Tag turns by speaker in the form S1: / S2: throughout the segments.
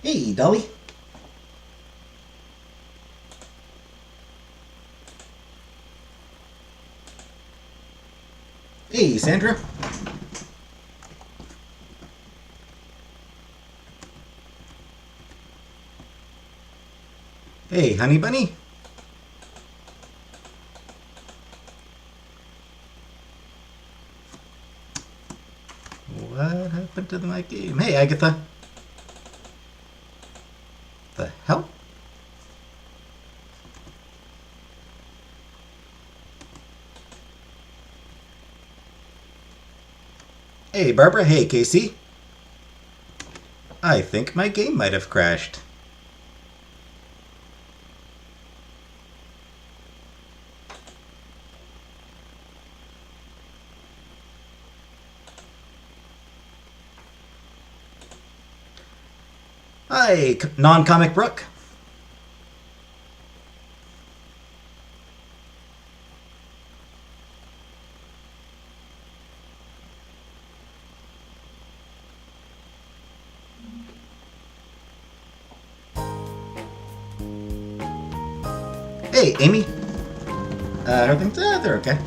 S1: Hey, Dolly. Hey, Sandra. Hey, Honey Bunny. What happened to my game? Hey, Agatha. The hell? Hey, Barbara. Hey, Casey. I think my game might have crashed. Hi, non-comic Brooke. Hey, Amy. Her things, they're okay.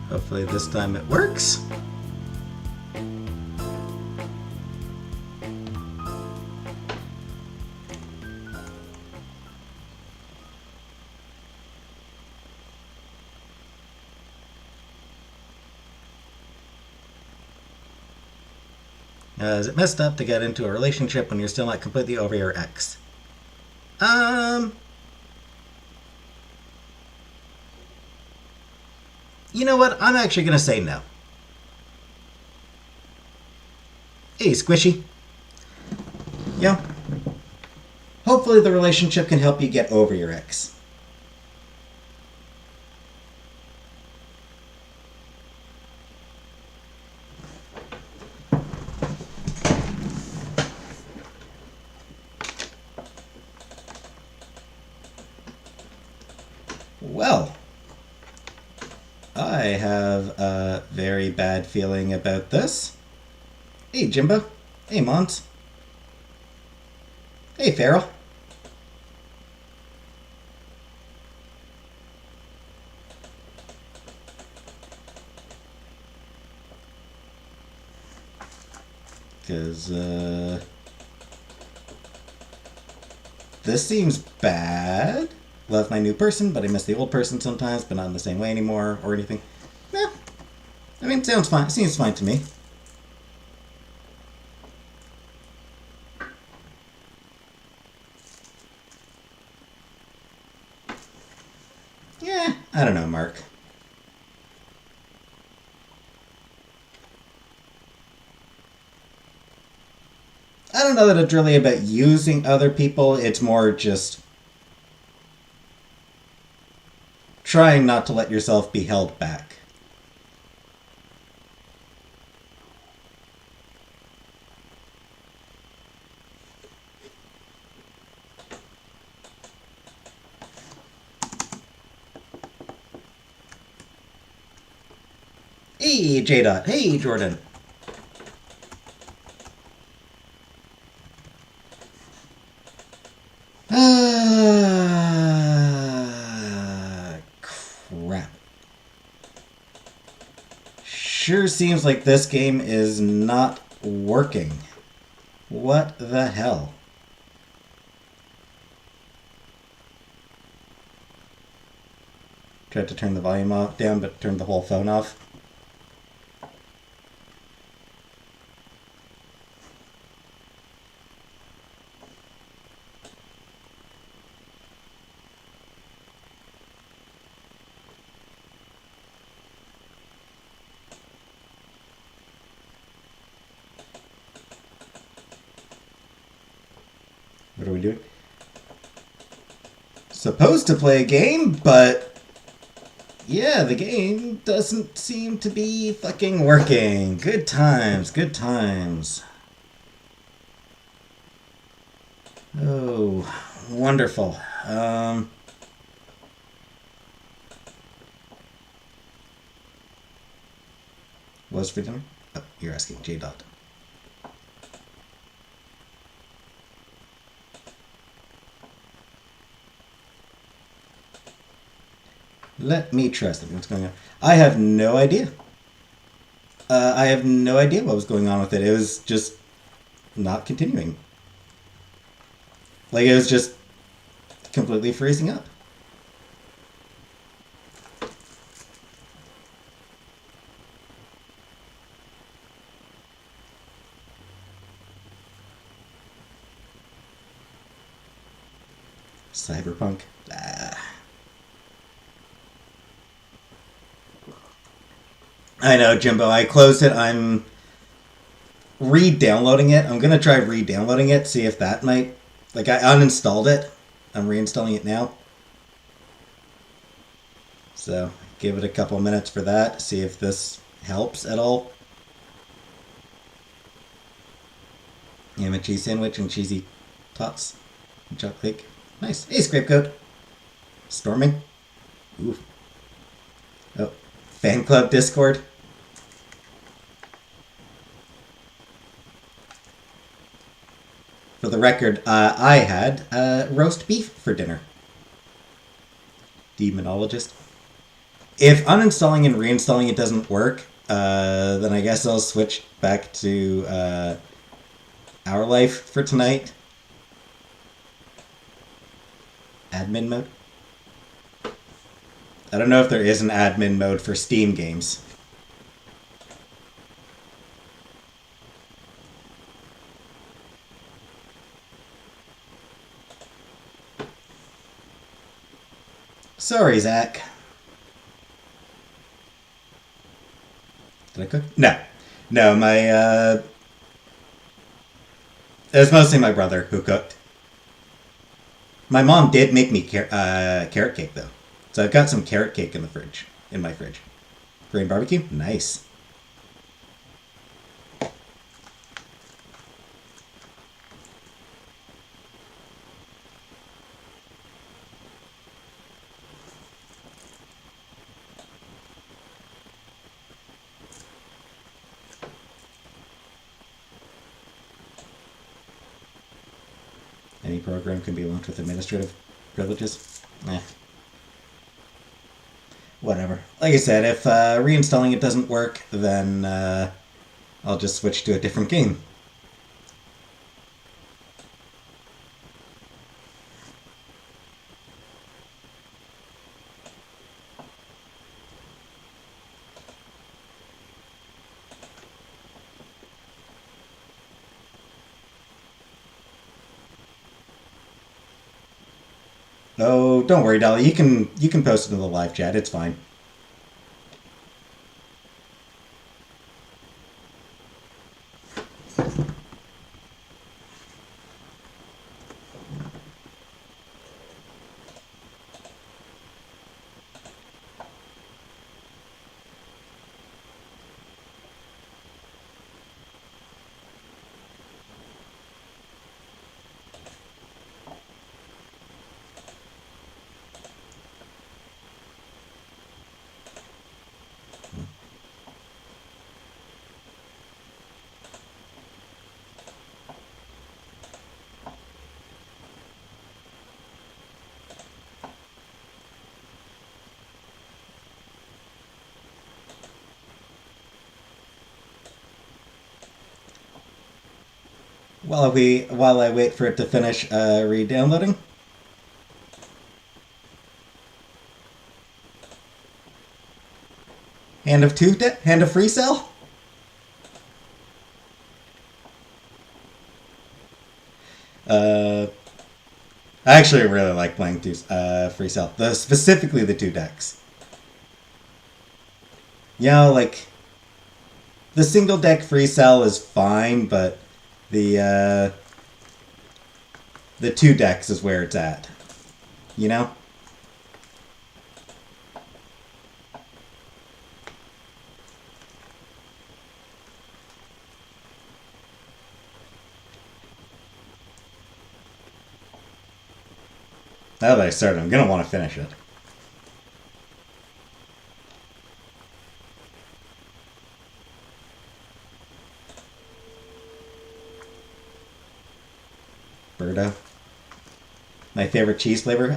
S1: Hopefully this time it works. Is it messed up to get into a relationship when you're still not completely over your ex? You know what? I'm actually going to say no. Hey, Squishy. Yeah. Hopefully the relationship can help you get over your ex. Well, I have a very bad feeling about this. Hey, Jimbo. Hey, Mons. Hey, Farrell. Because, this seems bad. Love my new person, but I miss the old person sometimes, but not in the same way anymore, or anything. Yeah. I mean, it sounds fine. It seems fine to me. Yeah, I don't know, Mark. I don't know that it's really about using other people. It's more just trying not to let yourself be held back. Hey, J-Dot. Hey, Jordan. Crap. Sure seems like this game is not working. What the hell? Tried to turn the volume off down, but turned the whole phone off. What are we doing? Supposed to play a game, but Yeah, the game doesn't seem to be fucking working. Good times, good times. Oh, wonderful. What was for dinner? Oh, you're asking J Dot. Let me try something. What's going on? I have no idea. I have no idea what was going on with it. It was just not continuing. Like, it was just completely freezing up. Cyberpunk. Ah. I know, Jimbo. I closed it. I'm re-downloading it. I'm gonna try re-downloading it, see if that might... Like, I uninstalled it. I'm reinstalling it now. So, give it a couple minutes for that. See if this helps at all. Ham and cheese sandwich and cheesy tots and chocolate cake. Nice. Hey, Scrapegoat. Storming. Ooh. Oh. Fan club Discord. For the record, I had roast beef for dinner. Demonologist. If uninstalling and reinstalling it doesn't work, then I guess I'll switch back to Our Life for tonight. Admin mode? I don't know if there is an admin mode for Steam games. Sorry, Zach. Did I cook? No. No, it was mostly my brother who cooked. My mom did make me carrot cake, though. So I've got some carrot cake in the fridge. In my fridge. Korean barbecue? Nice. Any program can be launched with administrative privileges. Eh. Whatever. Like I said, if reinstalling it doesn't work, then I'll just switch to a different game. Oh, don't worry, Dolly. You can post it in the live chat. It's fine. While I wait for it to finish re-downloading. Hand of free cell? Uh, I actually really like playing free cell. Specifically the two decks. You know, like, the single deck free cell is fine, but the two decks is where it's at. You know? Now that I started, I'm gonna want to finish it. Birdo. My favorite cheese flavor?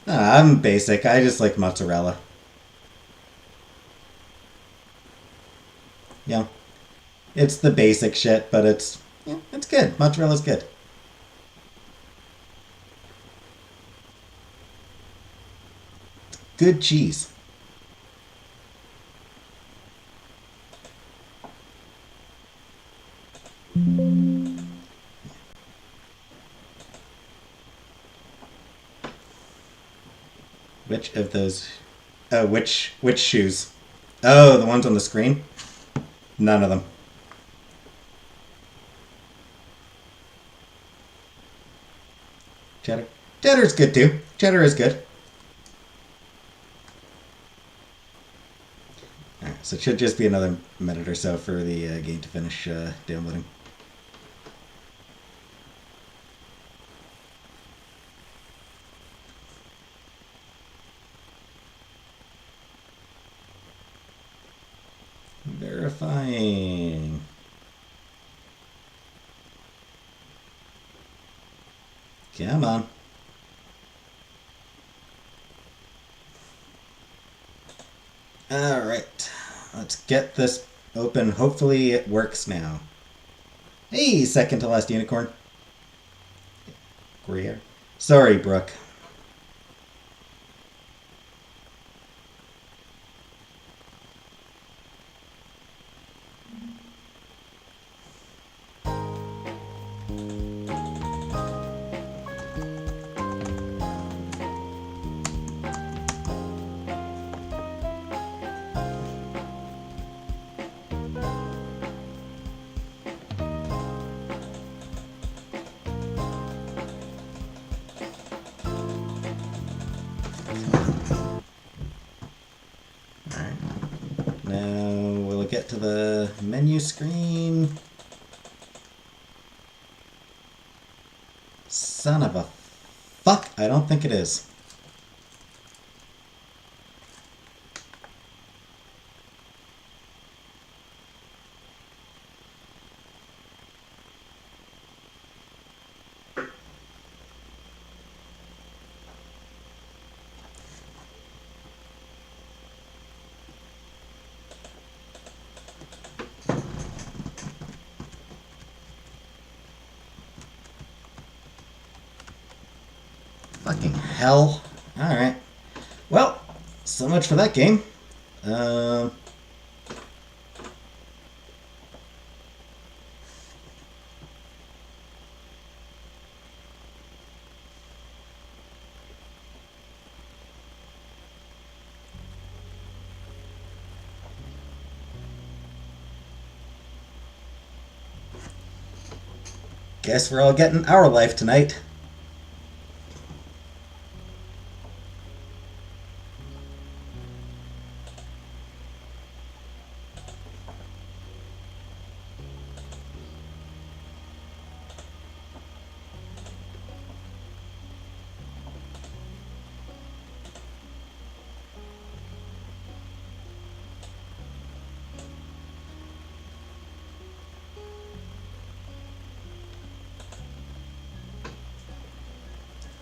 S1: I'm basic. I just like mozzarella. Yeah. It's the basic shit, but it's good. Mozzarella's good. Good cheese. Which of those? Oh, which shoes? Oh, the ones on the screen. None of them. Cheddar. Cheddar's good too. Cheddar is good. Alright, so it should just be another minute or so for the game to finish downloading. Verifying. Come on. Alright. Let's get this open. Hopefully it works now. Hey, second to last unicorn. Gruyere. Sorry, Brooke. Now, will it get to the menu screen? Son of a fuck, I don't think it is. Fucking hell. Alright. Well, so much for that game. Guess we're all getting our life tonight.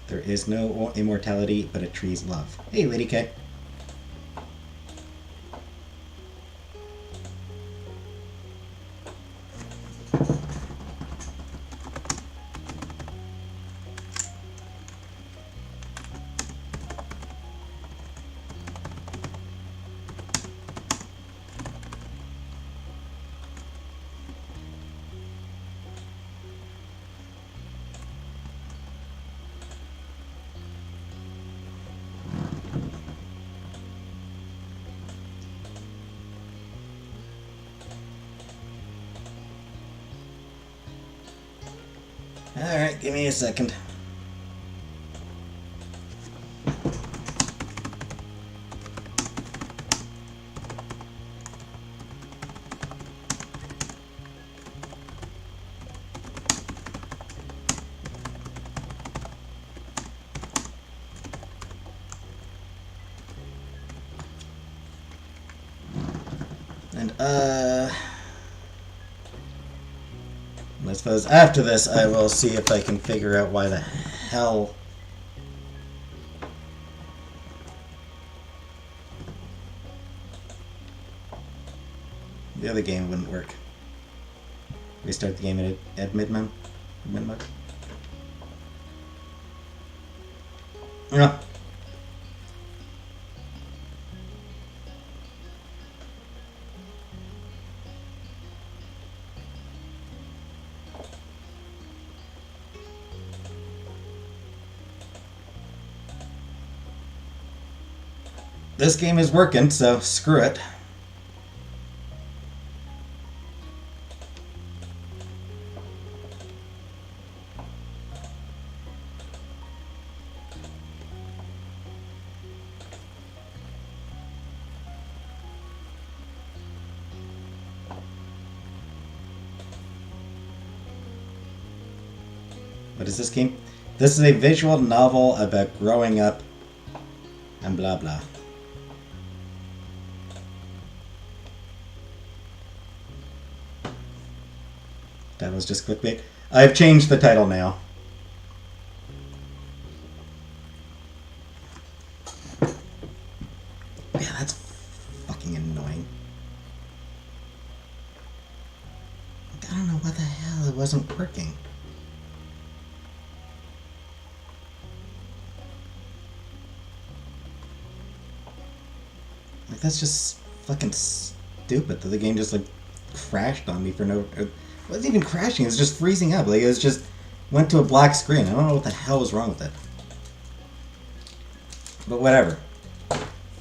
S1: There is no immortality, but a tree's love. Hey, Lady K. Alright, give me a second. I suppose after this I will see if I can figure out why the hell... the other game wouldn't work. Restart the game at mid-mode? Mid-mode? No. This game is working, so screw it. What is this game? This is a visual novel about growing up and blah blah. That was just clickbait. I've changed the title now. Yeah, that's fucking annoying. I don't know what the hell it wasn't working. Like, that's just fucking stupid that the game just, like, crashed on me for no... It wasn't even crashing, it was just freezing up. Like, it was just... went to a black screen. I don't know what the hell was wrong with it. But whatever.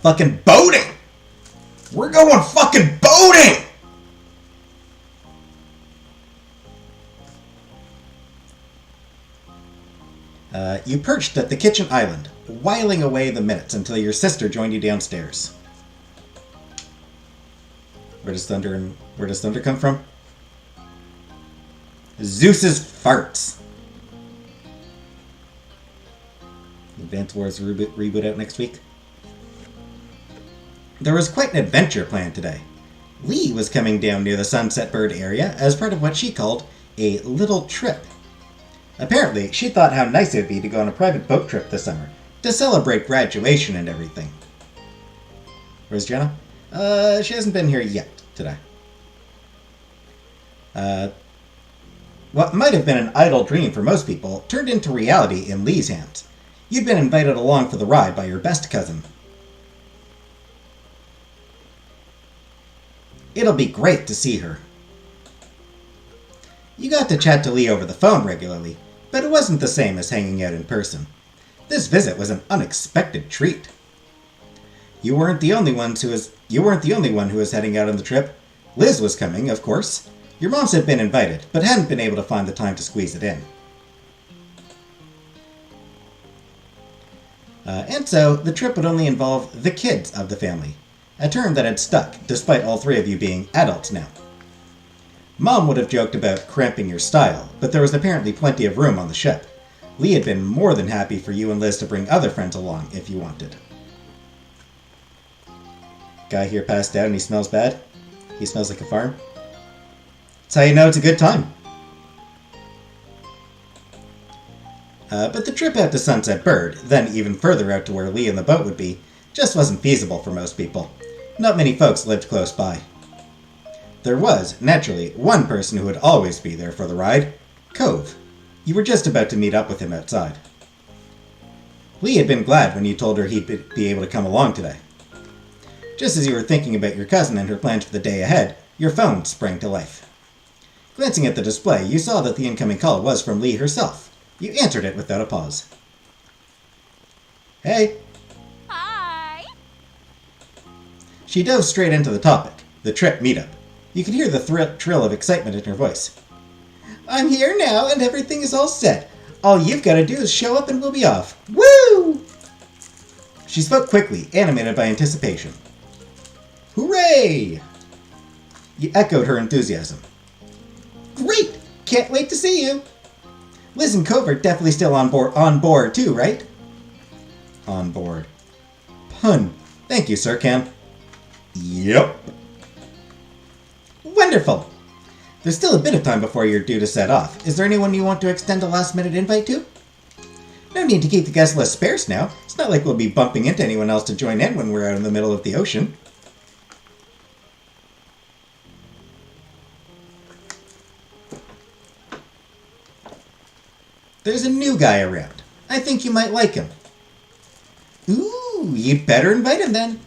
S1: Fucking boating! We're going fucking boating! You perched at the kitchen island, whiling away the minutes until your sister joined you downstairs. Where does thunder come from? Zeus's farts. Advance Wars reboot out next week. There was quite an adventure planned today. Lee was coming down near the Sunset Bird area as part of what she called a little trip. Apparently, she thought how nice it would be to go on a private boat trip this summer, to celebrate graduation and everything. Where's Jenna? She hasn't been here yet today. What might have been an idle dream for most people turned into reality in Lee's hands. You'd been invited along for the ride by your best cousin. It'll be great to see her. You got to chat to Lee over the phone regularly, but it wasn't the same as hanging out in person. This visit was an unexpected treat. You weren't the only one who was heading out on the trip. Liz was coming, of course. Your moms had been invited, but hadn't been able to find the time to squeeze it in. And so, the trip would only involve the kids of the family, a term that had stuck, despite all three of you being adults now. Mom would have joked about cramping your style, but there was apparently plenty of room on the ship. Lee had been more than happy for you and Liz to bring other friends along if you wanted. Guy here passed out and he smells bad? He smells like a farm? That's how you know it's a good time. But the trip out to Sunset Bird, then even further out to where Lee and the boat would be, just wasn't feasible for most people. Not many folks lived close by. There was, naturally, one person who would always be there for the ride. Cove. You were just about to meet up with him outside. Lee had been glad when you told her he'd be able to come along today. Just as you were thinking about your cousin and her plans for the day ahead, your phone sprang to life. Glancing at the display, you saw that the incoming call was from Lee herself. You answered it without a pause. Hey.
S2: Hi.
S1: She dove straight into the topic, the trip meetup. You could hear the thrill of excitement in her voice. I'm here now and everything is all set. All you've got to do is show up and we'll be off. Woo! She spoke quickly, animated by anticipation. Hooray! You echoed her enthusiasm. Great! Can't wait to see you! Liz and Cove are definitely still on board too, right? On board. Pun. Thank you, Sir Ken. Yep. Wonderful! There's still a bit of time before you're due to set off. Is there anyone you want to extend a last-minute invite to? No need to keep the guest list sparse now. It's not like we'll be bumping into anyone else to join in when we're out in the middle of the ocean. There's a new guy around. I think you might like him. Ooh, you'd better invite him then.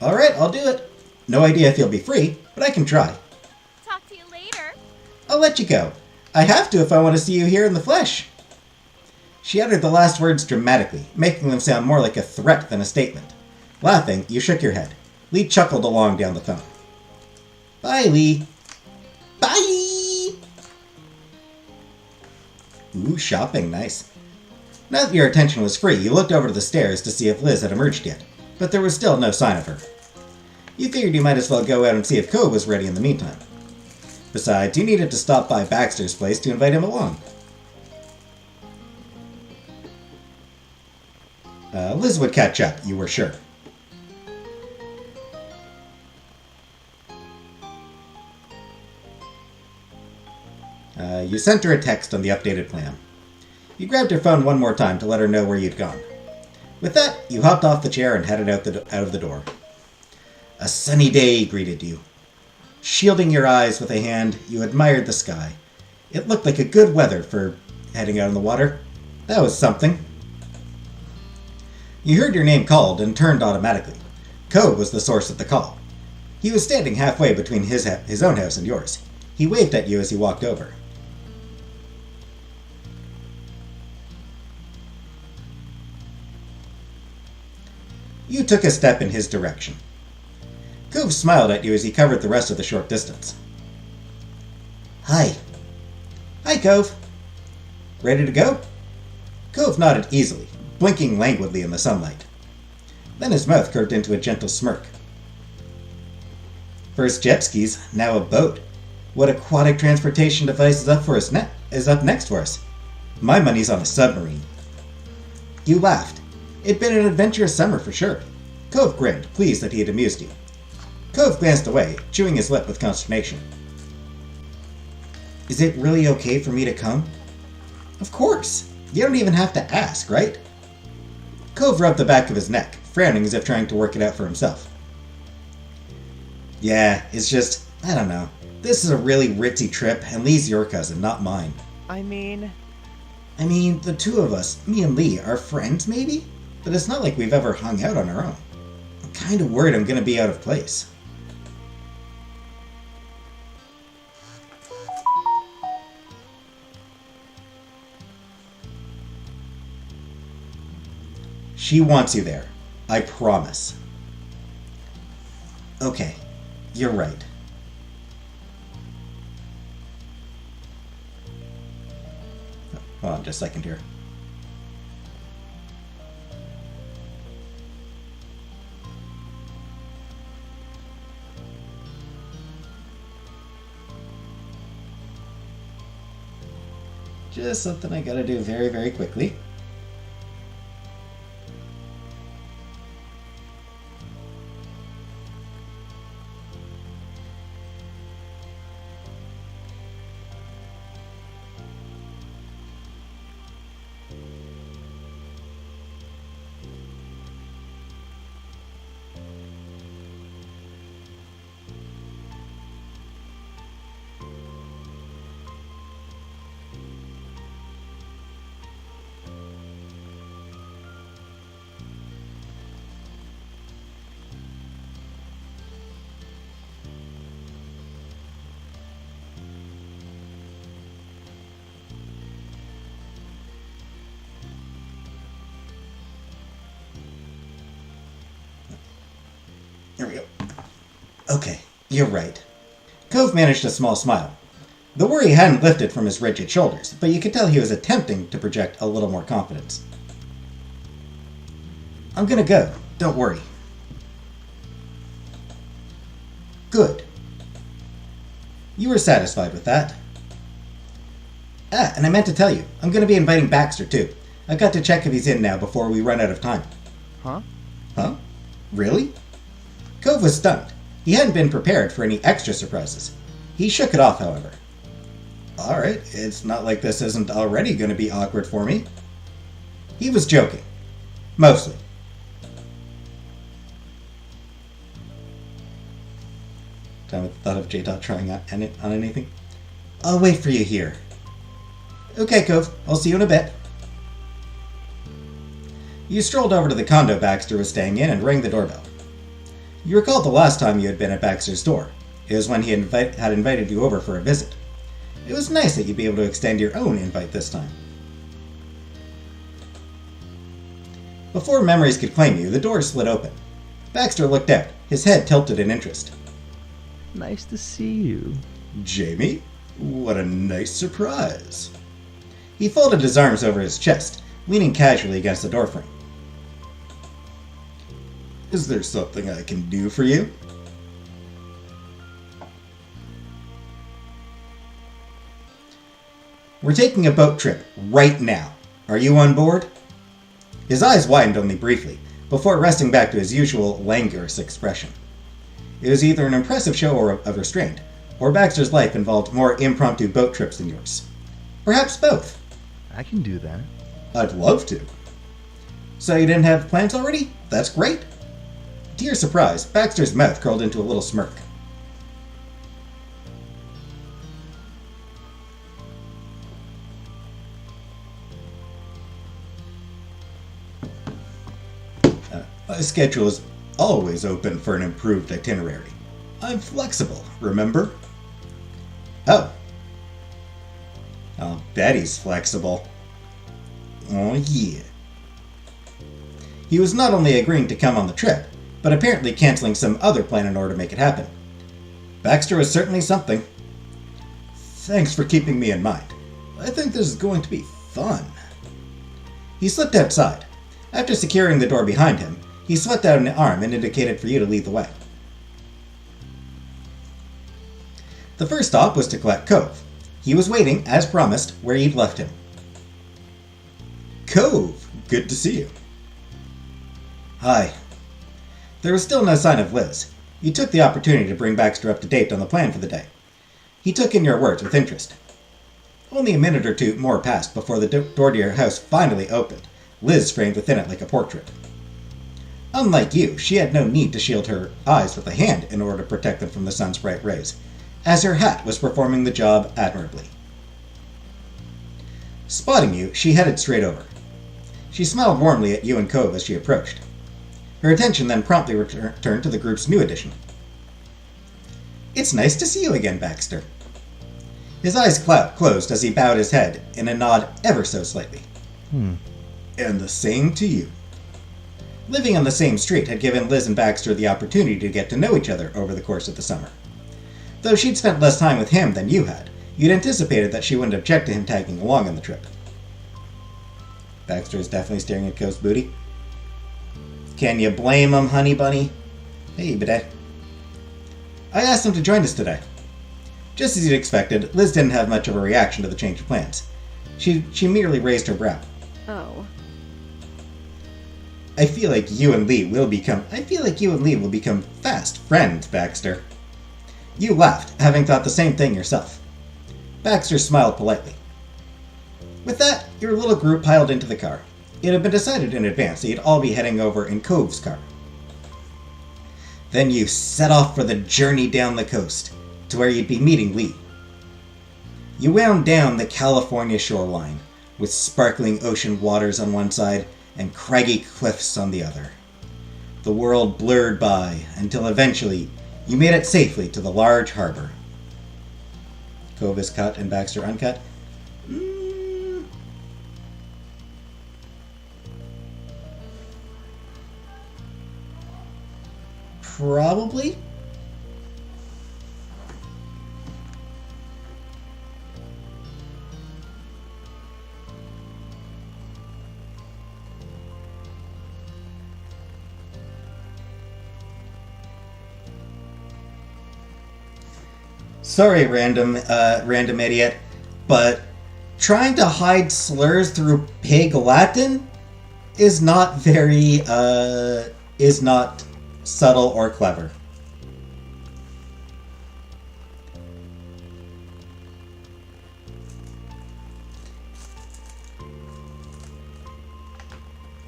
S1: Alright, I'll do it. No idea if he'll be free, but I can try.
S2: Talk to you later.
S1: I'll let you go. I have to if I want to see you here in the flesh. She uttered the last words dramatically, making them sound more like a threat than a statement. Laughing, you shook your head. Lee chuckled along down the phone. Bye, Lee. Bye! Ooh, shopping, nice. Now that your attention was free, you looked over to the stairs to see if Liz had emerged yet, but there was still no sign of her. You figured you might as well go out and see if Cove was ready in the meantime. Besides, you needed to stop by Baxter's place to invite him along. Liz would catch up, you were sure. You sent her a text on the updated plan. You grabbed her phone one more time to let her know where you'd gone. With that, you hopped off the chair and headed out of the door. A sunny day greeted you. Shielding your eyes with a hand, you admired the sky. It looked like a good weather for heading out on the water. That was something. You heard your name called and turned automatically. Cove was the source of the call. He was standing halfway between his own house and yours. He waved at you as he walked over. You took a step in his direction. Cove smiled at you as he covered the rest of the short distance. Hi. Hi, Cove. Ready to go? Cove nodded easily, blinking languidly in the sunlight. Then his mouth curved into a gentle smirk. First jet skis, now a boat. What aquatic transportation device is up next for us? My money's on a submarine. You laughed. It'd been an adventurous summer for sure. Cove grinned, pleased that he had amused you. Cove glanced away, chewing his lip with consternation. Is it really okay for me to come? Of course. You don't even have to ask, right? Cove rubbed the back of his neck, frowning as if trying to work it out for himself. Yeah, it's just, I don't know. This is a really ritzy trip, and Lee's your cousin, not mine.
S3: I mean,
S1: the two of us, me and Lee, are friends, maybe? But it's not like we've ever hung out on our own. I'm kind of worried I'm going to be out of place. She wants you there. I promise. Okay, you're right. Hold on just a second here. Just something I gotta do very, very quickly. There we go. Okay, you're right. Cove managed a small smile. The worry hadn't lifted from his rigid shoulders, but you could tell he was attempting to project a little more confidence. I'm gonna go. Don't worry. Good. You were satisfied with that. Ah, and I meant to tell you, I'm gonna be inviting Baxter too. I've got to check if he's in now before we run out of time.
S3: huh?
S1: Huh? Really? Cove was stunned. He hadn't been prepared for any extra surprises. He shook it off, however. Alright, it's not like this isn't already going to be awkward for me. He was joking. Mostly. Time with the thought of J-Dot trying on anything. I'll wait for you here. Okay, Cove. I'll see you in a bit. You strolled over to the condo Baxter was staying in and rang the doorbell. You recalled the last time you had been at Baxter's door. It was when he had invited you over for a visit. It was nice that you'd be able to extend your own invite this time. Before memories could claim you, the door slid open. Baxter looked out, his head tilted in interest.
S3: Nice to see you.
S1: Jamie? What a nice surprise. He folded his arms over his chest, leaning casually against the doorframe. Is there something I can do for you? We're taking a boat trip right now. Are you on board? His eyes widened only briefly, before resting back to his usual languorous expression. It was either an impressive show of restraint, or Baxter's life involved more impromptu boat trips than yours. Perhaps both.
S3: I can do that.
S1: I'd love to. So you didn't have plans already? That's great. To your surprise, Baxter's mouth curled into a little smirk. My schedule is always open for an improved itinerary. I'm flexible, remember? Oh. I'll bet he's flexible. Oh yeah. He was not only agreeing to come on the trip, but apparently canceling some other plan in order to make it happen. Baxter was certainly something. Thanks for keeping me in mind. I think this is going to be fun. He slipped outside. After securing the door behind him, he swept out an arm and indicated for you to lead the way. The first stop was to collect Cove. He was waiting, as promised, where you'd left him. Cove, good to see you. Hi. There was still no sign of Liz. You took the opportunity to bring Baxter up to date on the plan for the day. He took in your words with interest. Only a minute or two more passed before the door to your house finally opened, Liz framed within it like a portrait. Unlike you, she had no need to shield her eyes with a hand in order to protect them from the sun's bright rays, as her hat was performing the job admirably. Spotting you, she headed straight over. She smiled warmly at you and Cove as she approached. Her attention then promptly returned to the group's new addition. It's nice to see you again, Baxter. His eyes closed as he bowed his head in a nod ever so slightly. And the same to you. Living on the same street had given Liz and Baxter the opportunity to get to know each other over the course of the summer. Though she'd spent less time with him than you had, you'd anticipated that she wouldn't object to him tagging along on the trip. Baxter is definitely staring at Cove's booty. Can you blame him, honey bunny? Hey, bidet. I asked him to join us today. Just as you'd expected, Liz didn't have much of a reaction to the change of plans. She merely raised her brow.
S2: Oh.
S1: I feel like you and Lee will become fast friends, Baxter. You laughed, having thought the same thing yourself. Baxter smiled politely. With that, your little group piled into the car. It had been decided in advance that you'd all be heading over in Cove's car. Then you set off for the journey down the coast, to where you'd be meeting Lee. You wound down the California shoreline, with sparkling ocean waters on one side and craggy cliffs on the other. The world blurred by until eventually you made it safely to the large harbor. Cove is cut and Baxter uncut. Probably. Sorry, random idiot, but trying to hide slurs through pig Latin is not not subtle or clever.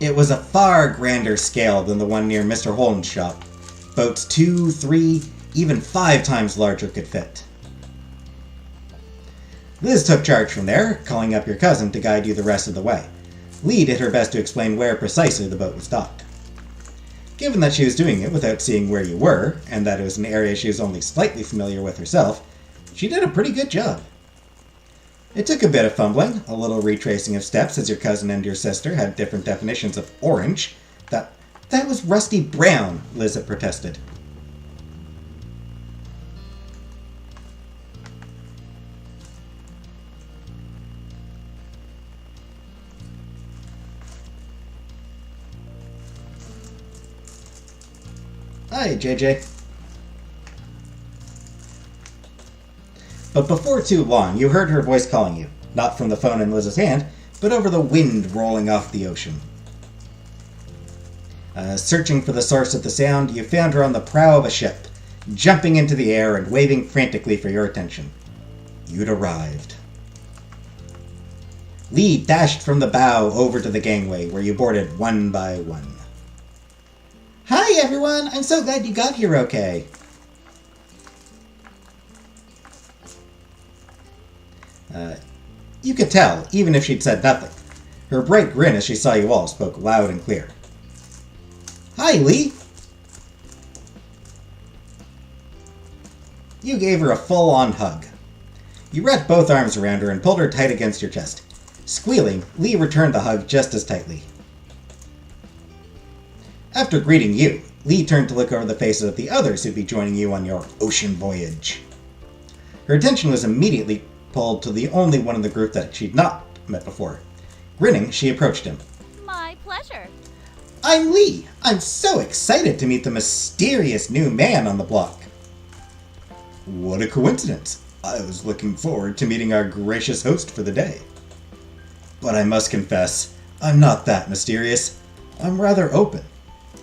S1: It was a far grander scale than the one near Mr. Holden's shop. Boats 2, 3, even 5 times larger could fit. Liz took charge from there, calling up your cousin to guide you the rest of the way. Lee did her best to explain where precisely the boat was docked. Given that she was doing it without seeing where you were, and that it was an area she was only slightly familiar with herself, she did a pretty good job. It took a bit of fumbling, a little retracing of steps as your cousin and your sister had different definitions of orange. That was rusty brown, Liz had protested. Hi, JJ. But before too long, you heard her voice calling you, not from the phone in Liz's hand, but over the wind rolling off the ocean. Searching for the source of the sound, you found her on the prow of a ship, jumping into the air and waving frantically for your attention. You'd arrived. Lee dashed from the bow over to the gangway, where you boarded one by one. Hi, everyone! I'm so glad you got here okay. You could tell, even if she'd said nothing. Her bright grin as she saw you all spoke loud and clear. Hi, Lee! You gave her a full-on hug. You wrapped both arms around her and pulled her tight against your chest. Squealing, Lee returned the hug just as tightly. After greeting you, Lee turned to look over the faces of the others who'd be joining you on your ocean voyage. Her attention was immediately pulled to the only one in the group that she'd not met before. Grinning, she approached him.
S2: My pleasure.
S1: I'm Lee! I'm so excited to meet the mysterious new man on the block. What a coincidence. I was looking forward to meeting our gracious host for the day. But I must confess, I'm not that mysterious. I'm rather open.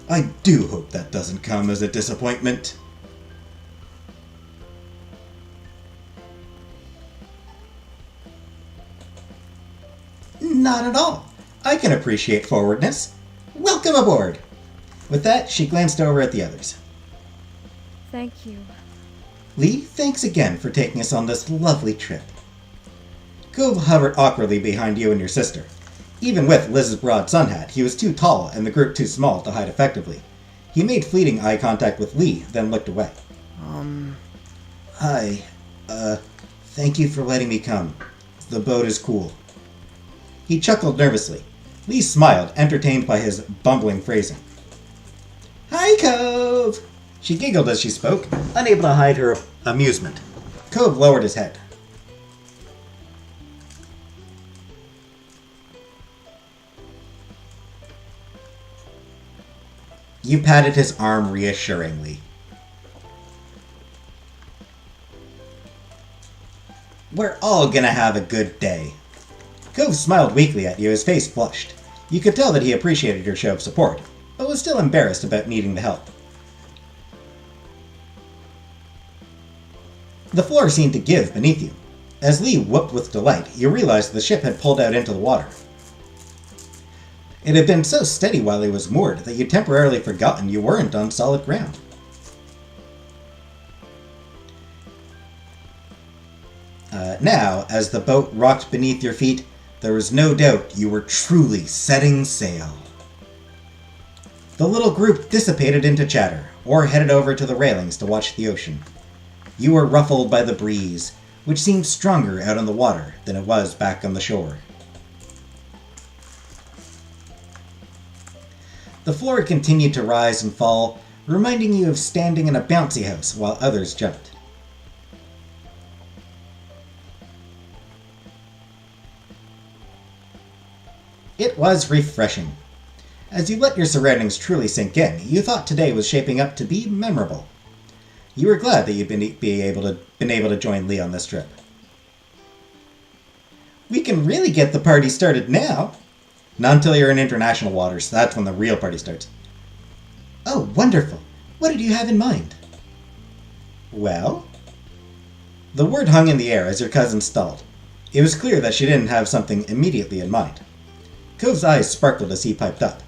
S1: I do hope that doesn't come as a disappointment. Not at all. I can appreciate forwardness. Welcome aboard. With that, she glanced over at the others.
S2: Thank you.
S1: Lee, thanks again for taking us on this lovely trip. Cove hovered awkwardly behind you and your sister. Even with Liz's broad sun hat, he was too tall and the group too small to hide effectively. He made fleeting eye contact with Lee, then looked away. Hi. Thank you for letting me come. The boat is cool. He chuckled nervously. Lee smiled, entertained by his bumbling phrasing. Hi, Cove! She giggled as she spoke, unable to hide her amusement. Cove lowered his head. You patted his arm reassuringly. We're all gonna have a good day. Cove smiled weakly at you, his face flushed. You could tell that he appreciated your show of support, but was still embarrassed about needing the help. The floor seemed to give beneath you. As Lee whooped with delight, you realized the ship had pulled out into the water. It had been so steady while he was moored that you'd temporarily forgotten you weren't on solid ground. Now, as the boat rocked beneath your feet, there was no doubt you were truly setting sail. The little group dissipated into chatter, or headed over to the railings to watch the ocean. You were ruffled by the breeze, which seemed stronger out on the water than it was back on the shore. The floor continued to rise and fall, reminding you of standing in a bouncy house while others jumped. It was refreshing. As you let your surroundings truly sink in, you thought today was shaping up to be memorable. You were glad that you'd been able to join Lee on this trip. We can really get the party started now. Not until you're in international waters. That's when the real party starts. Oh, wonderful. What did you have in mind? Well? The word hung in the air as your cousin stalled. It was clear that she didn't have something immediately in mind. Cove's eyes sparkled as he piped up.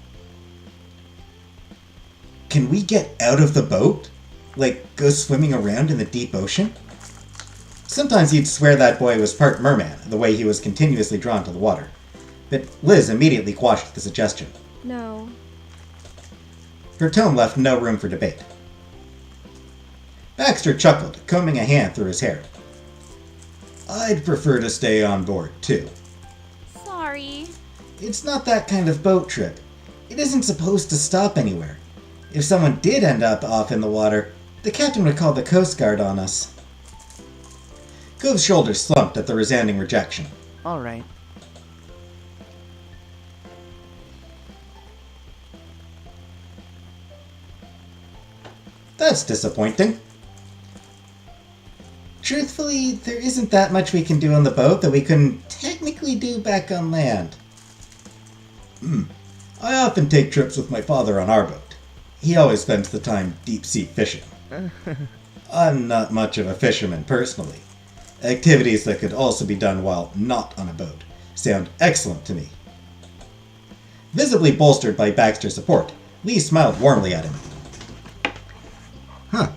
S1: Can we get out of the boat? Like, go swimming around in the deep ocean? Sometimes you'd swear that boy was part merman, the way he was continuously drawn to the water. But Liz immediately quashed the suggestion.
S2: No.
S1: Her tone left no room for debate. Baxter chuckled, combing a hand through his hair. I'd prefer to stay on board, too.
S2: Sorry.
S1: It's not that kind of boat trip. It isn't supposed to stop anywhere. If someone did end up off in the water, the captain would call the Coast Guard on us. Cove's shoulders slumped at the resounding rejection.
S4: All right.
S1: That's disappointing. Truthfully, there isn't that much we can do on the boat that we couldn't technically do back on land. I often take trips with my father on our boat. He always spends the time deep-sea fishing. I'm not much of a fisherman personally. Activities that could also be done while not on a boat sound excellent to me. Visibly bolstered by Baxter's support, Lee smiled warmly at him. Huh.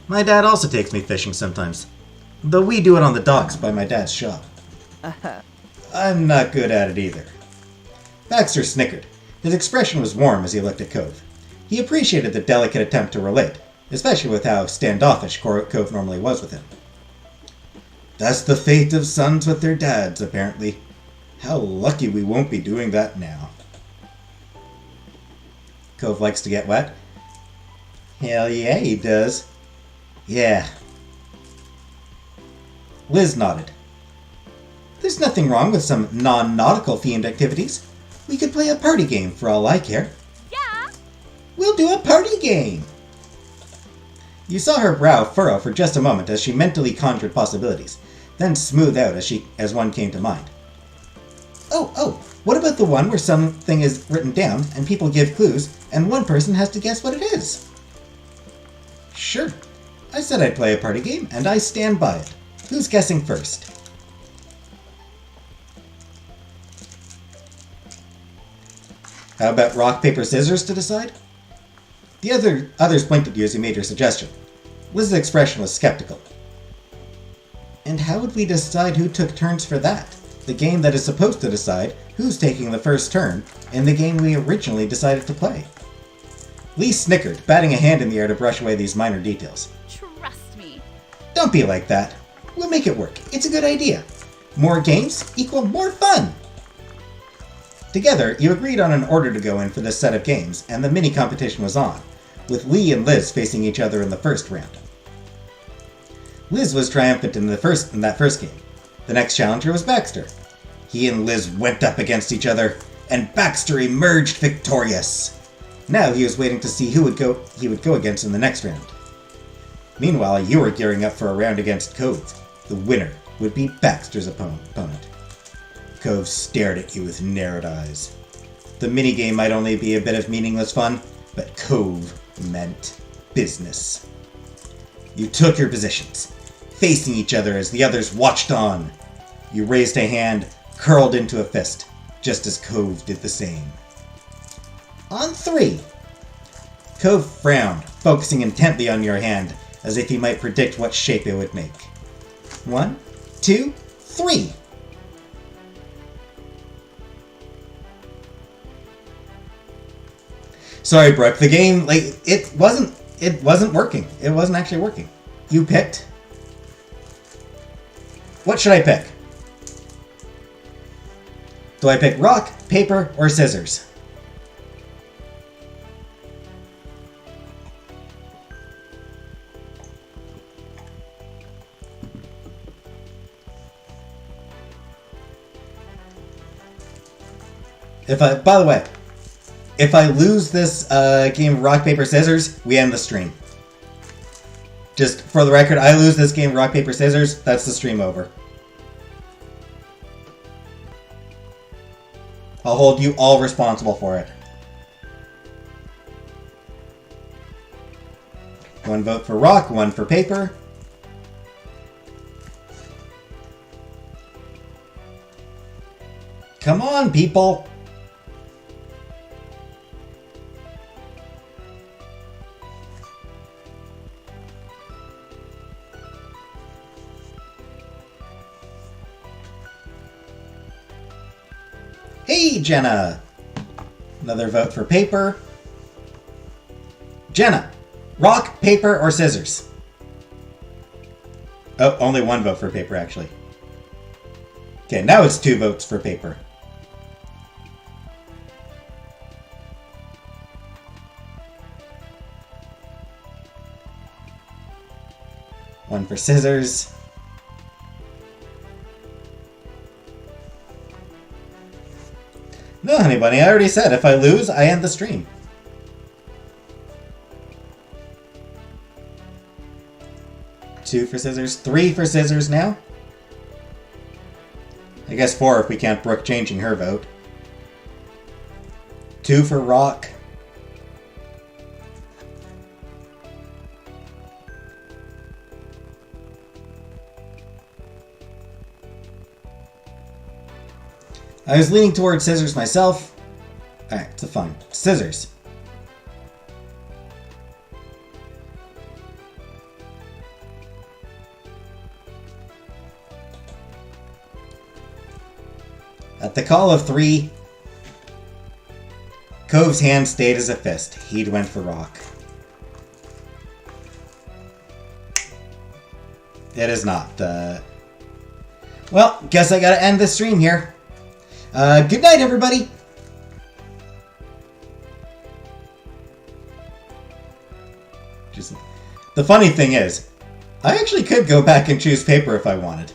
S1: My dad also takes me fishing sometimes. Though we do it on the docks by my dad's shop. I'm not good at it either. Baxter snickered. His expression was warm as he looked at Cove. He appreciated the delicate attempt to relate, especially with how standoffish Cove normally was with him. That's the fate of sons with their dads, apparently. How lucky we won't be doing that now. Cove likes to get wet? Hell yeah, he does. Yeah. Liz nodded. There's nothing wrong with some non-nautical themed activities. We could play a party game for all I care.
S2: Yeah.
S1: We'll do a party game! You saw her brow furrow for just a moment as she mentally conjured possibilities, then smooth out as one came to mind. Oh, what about the one where something is written down and people give clues and one person has to guess what it is? Sure. I said I'd play a party game and I stand by it. Who's guessing first? How about rock, paper, scissors to decide? The others blinked at you as you made your suggestion. Liz's expression was skeptical. And how would we decide who took turns for that? The game that is supposed to decide who's taking the first turn in the game we originally decided to play. Lee snickered, batting a hand in the air to brush away these minor details.
S2: Trust me.
S1: Don't be like that. We'll make it work. It's a good idea. More games equal more fun. Together, you agreed on an order to go in for this set of games, and the mini competition was on, with Lee and Liz facing each other in the first round. Liz was triumphant in that first game. The next challenger was Baxter. He and Liz went up against each other, and Baxter emerged victorious. Now he was waiting to see who he would go against in the next round. Meanwhile, you were gearing up for a round against Cove. The winner would be Baxter's opponent. Cove stared at you with narrowed eyes. The minigame might only be a bit of meaningless fun, but Cove meant business. You took your positions, facing each other as the others watched on. You raised a hand, curled into a fist, just as Cove did the same. On 3. Cove frowned, focusing intently on your hand, as if he might predict what shape it would make. 1, 2, 3. Sorry, Brooke. The game, it wasn't working. It wasn't actually working. You picked. What should I pick? Do I pick rock, paper, or scissors? By the way, if I lose this game of rock, paper, scissors, we end the stream. Just for the record, I lose this game of rock, paper, scissors, that's the stream over. I'll hold you all responsible for it. One vote for rock, one for paper. Come on, people! Hey, Jenna! Another vote for paper. Jenna, rock, paper, or scissors? Oh, only one vote for paper, actually. Okay, now it's 2 votes for paper. One for scissors. No, honey bunny, I already said if I lose, I end the stream. Two for scissors, 3 for scissors now. I guess 4 if we count Brooke changing her vote. 2 for rock. I was leaning towards scissors myself. Alright, it's a fun. Scissors. At the call of 3, Cove's hand stayed as a fist. He'd went for rock. It is not. Well, guess I gotta end the stream here. Good night, everybody! Just, the funny thing is, I actually could go back and choose paper if I wanted.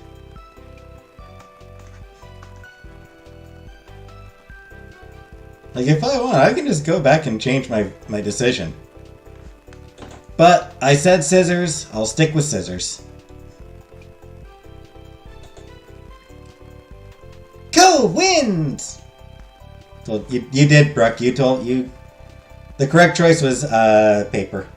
S1: Like, if I want, I can just go back and change my decision. But I said scissors, I'll stick with scissors. Go wins! So you did, Brooke. The correct choice was paper.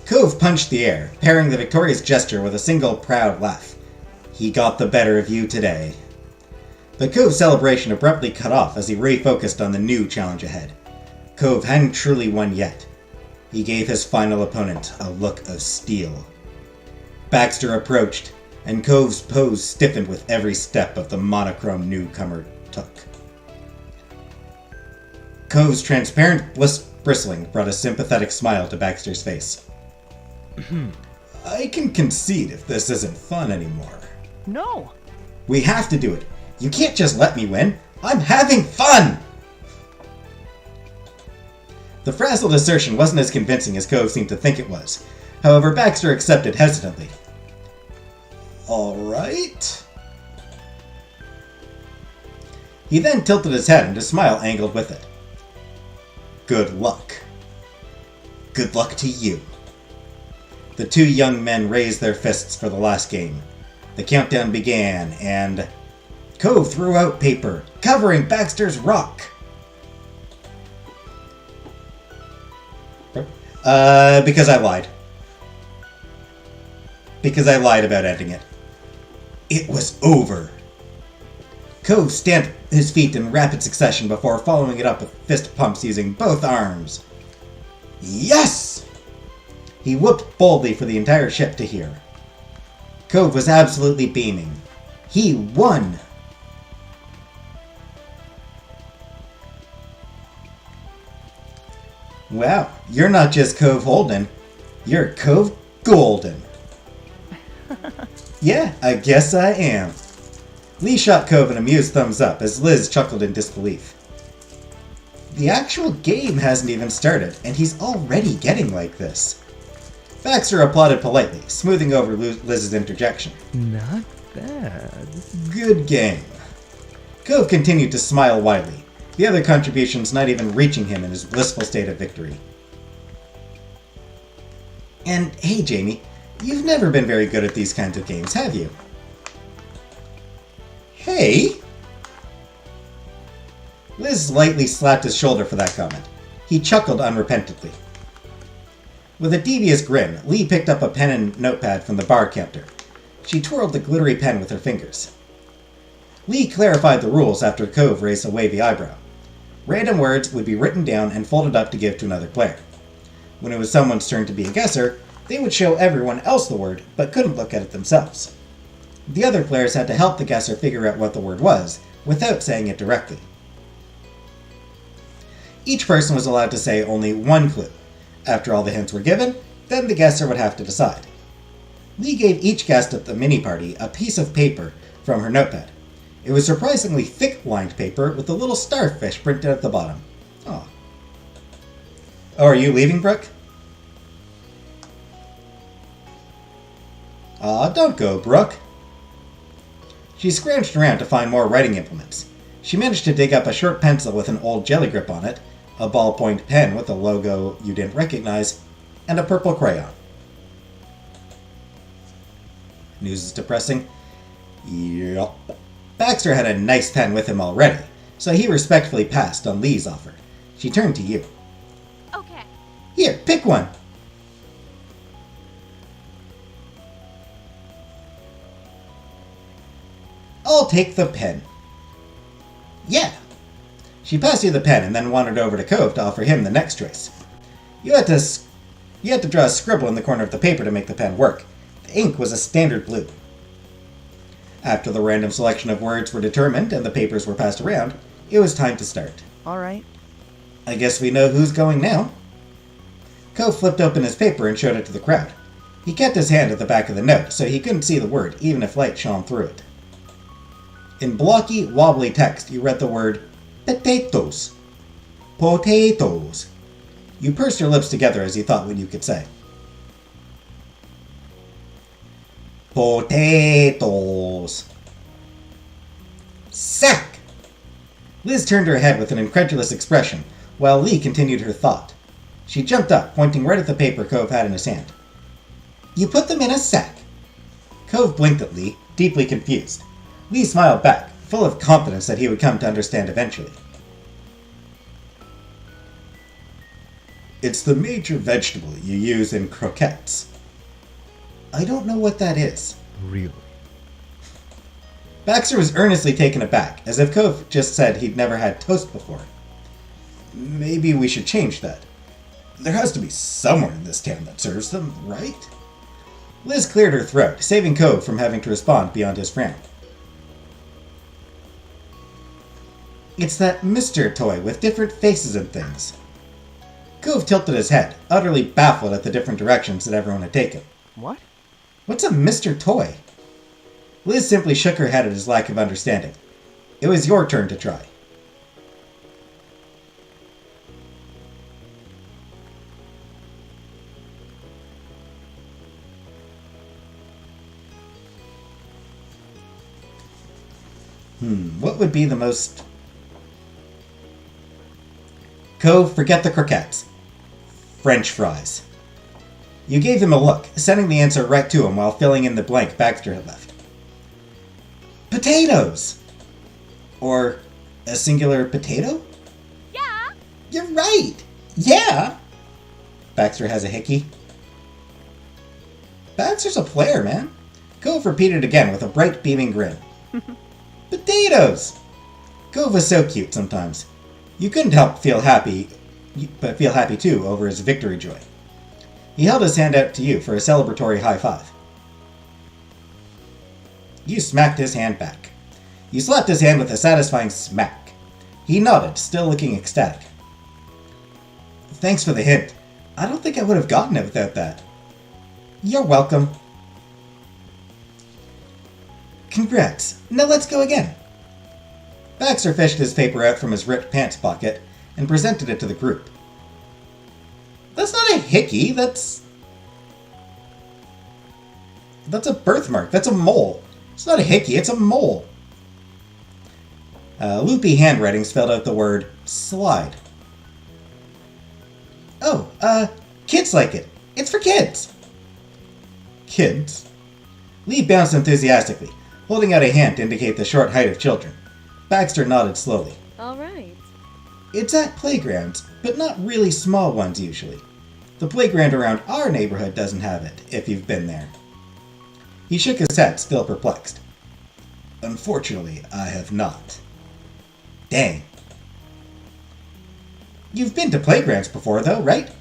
S1: Cove punched the air, pairing the victorious gesture with a single proud laugh. He got the better of you today. But Cove's celebration abruptly cut off as he refocused on the new challenge ahead. Cove hadn't truly won yet. He gave his final opponent a look of steel. Baxter approached, and Cove's pose stiffened with every step of the monochrome newcomer took. Cove's transparent bristling brought a sympathetic smile to Baxter's face. I can concede if this isn't fun anymore.
S4: No!
S1: We have to do it. You can't just let me win. I'm having fun! The frazzled assertion wasn't as convincing as Cove seemed to think it was. However, Baxter accepted hesitantly. Alright. He then tilted his head and his smile angled with it. Good luck. Good luck to you. The 2 young men raised their fists for the last game. The countdown began, and Cove threw out paper, covering Baxter's rock. Because I lied. Because I lied about ending it. It was over. Cove stamped his feet in rapid succession before following it up with fist pumps using both arms. Yes! He whooped boldly for the entire ship to hear. Cove was absolutely beaming. He won! Wow, you're not just Cove Holden, you're Cove Golden. Yeah, I guess I am. Lee shot Cove an amused thumbs up as Liz chuckled in disbelief. The actual game hasn't even started, and he's already getting like this. Baxter applauded politely, smoothing over Liz's interjection.
S3: Not bad.
S1: Good game. Cove continued to smile widely, the other contributions not even reaching him in his blissful state of victory. And hey, Jamie, you've never been very good at these kinds of games, have you? Hey! Liz lightly slapped his shoulder for that comment. He chuckled unrepentantly. With a devious grin, Lee picked up a pen and notepad from the bar counter. She twirled the glittery pen with her fingers. Lee clarified the rules after Cove raised a wavy eyebrow. Random words would be written down and folded up to give to another player. When it was someone's turn to be a guesser, They would show everyone else the word, but couldn't look at it themselves. The other players had to help the guesser figure out what the word was, without saying it directly. Each person was allowed to say only one clue. After all the hints were given, then the guesser would have to decide. Lee gave each guest at the mini-party a piece of paper from her notepad. It was surprisingly thick lined paper with a little starfish printed at the bottom. Aw. Oh, are you leaving, Brooke? Aw, don't go, Brooke. She scrounged around to find more writing implements. She managed to dig up a short pencil with an old jelly grip on it, a ballpoint pen with a logo you didn't recognize, and a purple crayon. News is depressing. Yup. Baxter had a nice pen with him already, so he respectfully passed on Lee's offer. She turned to you.
S2: Okay.
S1: Here, pick one. I'll take the pen. Yeah. She passed you the pen and then wandered over to Cove to offer him the next choice. You had to draw a scribble in the corner of the paper to make the pen work. The ink was a standard blue. After the random selection of words were determined and the papers were passed around, it was time to start.
S4: All right.
S1: I guess we know who's going now. Cove flipped open his paper and showed it to the crowd. He kept his hand at the back of the note so he couldn't see the word even if light shone through it. In blocky, wobbly text, you read the word potatoes. Potatoes. You pursed your lips together as you thought what you could say. Potatoes. Sack! Liz turned her head with an incredulous expression, while Lee continued her thought. She jumped up, pointing right at the paper Cove had in his hand. You put them in a sack. Cove blinked at Lee, deeply confused. Lee smiled back, full of confidence that he would come to understand eventually. It's the major vegetable you use in croquettes. I don't know what that is.
S3: Really?
S1: Baxter was earnestly taken aback, as if Cove just said he'd never had toast before. Maybe we should change that. There has to be someone in this town that serves them, right? Liz cleared her throat, saving Cove from having to respond beyond his frown. It's that Mr. toy with different faces and things. Cove tilted his head, utterly baffled at the different directions that everyone had taken.
S4: What?
S1: What's a Mr. Toy? Liz simply shook her head at his lack of understanding. It was your turn to try. What would be the most... Cove, forget the croquettes. French fries. You gave him a look, sending the answer right to him while filling in the blank Baxter had left. Potatoes! Or a singular potato?
S2: Yeah.
S1: You're right! Yeah! Baxter has a hickey. Baxter's a player, man. Cove repeated again with a bright, beaming grin. Potatoes! Cove was so cute sometimes. You couldn't help feel happy, but feel happy too over his victory joy. He held his hand out to you for a celebratory high five. You smacked his hand back. You slapped his hand with a satisfying smack. He nodded, still looking ecstatic. Thanks for the hint. I don't think I would have gotten it without that. You're welcome. Congrats. Now let's go again. Baxter fished his paper out from his ripped pants pocket and presented it to the group. That's not a hickey, that's a birthmark, that's a mole. It's not a hickey, it's a mole. Loopy handwriting spelled out the word slide. Oh, kids like it. It's for kids. Kids? Lee bounced enthusiastically, holding out a hand to indicate the short height of children. Baxter nodded slowly.
S5: All right.
S1: It's at playgrounds, but not really small ones usually. The playground around our neighborhood doesn't have it, if you've been there. He shook his head, still perplexed. Unfortunately, I have not. Dang. You've been to playgrounds before, though, right?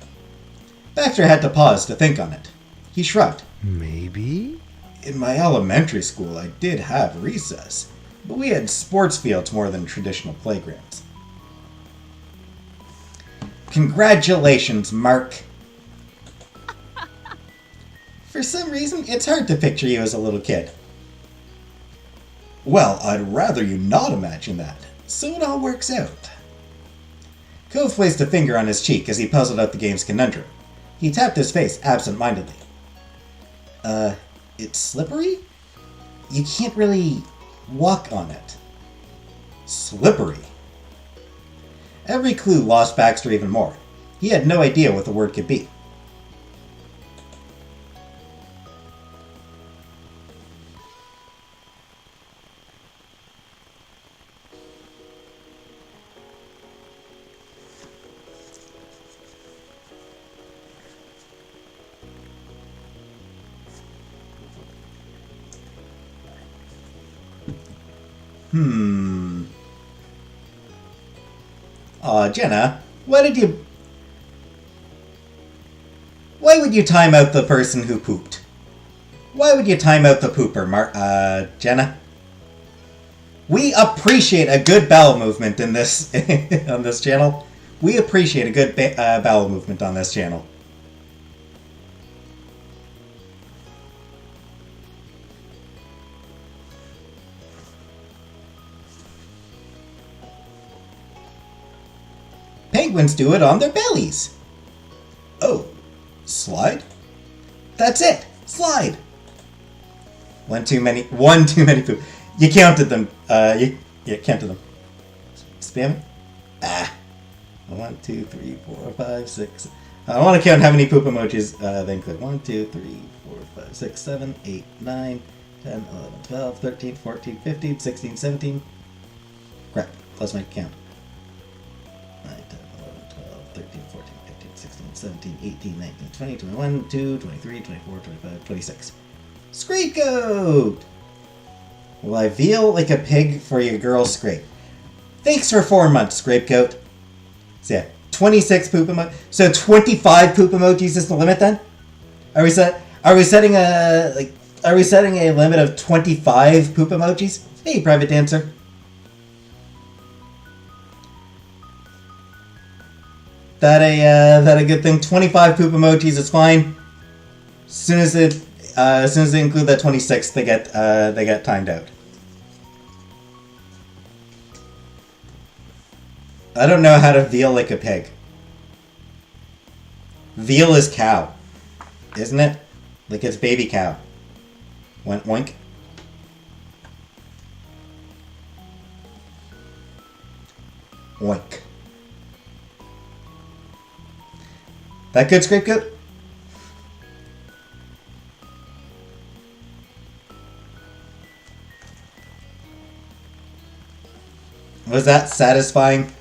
S1: Baxter had to pause to think on it. He shrugged.
S3: Maybe?
S1: In my elementary school, I did have recess, but we had sports fields more than traditional playgrounds. Congratulations, Mark. For some reason, it's hard to picture you as a little kid. Well, I'd rather you not imagine that, so it all works out. Cove placed a finger on his cheek as he puzzled out the game's conundrum. He tapped his face absent-mindedly. It's slippery? You can't really walk on it. Slippery. Every clue lost Baxter even more. He had no idea what the word could be. Aw, Jenna, why would you time out the person who pooped? Why would you time out the pooper, Jenna? We appreciate a good bowel movement in this, on this channel. We appreciate a good bowel movement on this channel. Penguins do it on their bellies. Oh, slide? That's it, slide. One too many poop. You counted them. You counted them. Spam it. Ah. 1, 2, 3, 4, 5, 6. I want to count how many poop emojis they include. 1, 2, 3, 4, 5, 6, 7, 8, 9, 10, 11, 12, 13, 14, 15, 16, 17. Crap. Plus my count. 9, 10, 11, 12, 13, 14, 15, 16, 17, 18, 19, 20, 21, 22, 23, 24, 25, 26. Scapegoat! Will I veal like a pig for your girl Scrape? Thanks for 4 months, Scapegoat. So yeah, 26 poop emojis. So 25 poop emojis is the limit then? Are we setting a limit of 25 poop emojis? Hey, private dancer. That a good thing? 25 poop emojis is fine. As soon as they include that 26, they get timed out. I don't know how to veal like a pig. Veal is cow, isn't it? Like it's baby cow. Went oink. Oink. That good, Scapegoat? Was that satisfying?